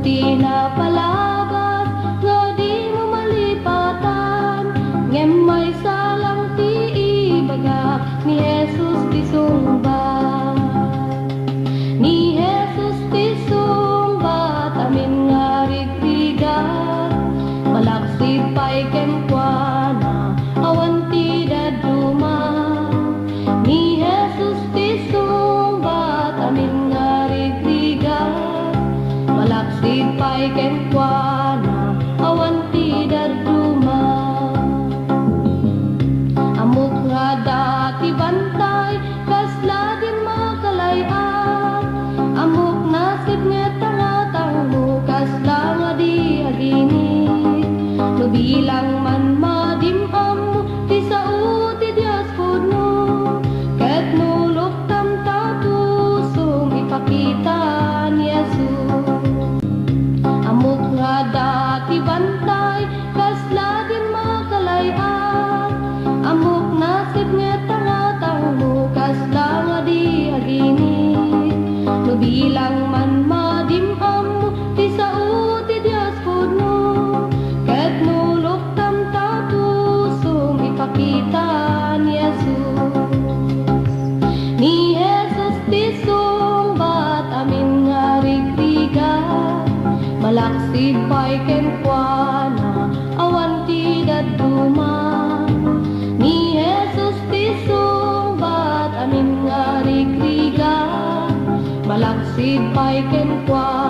tinapalabas nga di mo malipatan, ngem may salang ti ibaga ni Jesus ti sungbat. Ni Jesus ti sungbat amin nga rigrigat, malaksid pa'y kenkwana awan ti daduma. Ni Jesus ti sungbat amin nga rigrigat, malaksid pa'y kenkwana awan ti daduma. Amok nga dati bantay kasla di makalayan, amok nasib nga tangatang mo kasla nga di aginit. No bilang man madimam mo ti sao ti Dios puno, ket nulok tam tapusong ipakita ni Jesus. Amok nga dati bantay kasla di makalayan, amok nasib nga tangatang mo kasla nga di aginit. No bilang man madimam mo ti sao ti Dios puno, ket nulok tam tapusong ipakita ni Jesus. Ni Jesus ti sungbat amin nga rigrigat, malaksid pa'y kenkwana awan ti daduma. Ni Jesus ti sungbat amin nga rigrigat, malaksid pa'y kenkwana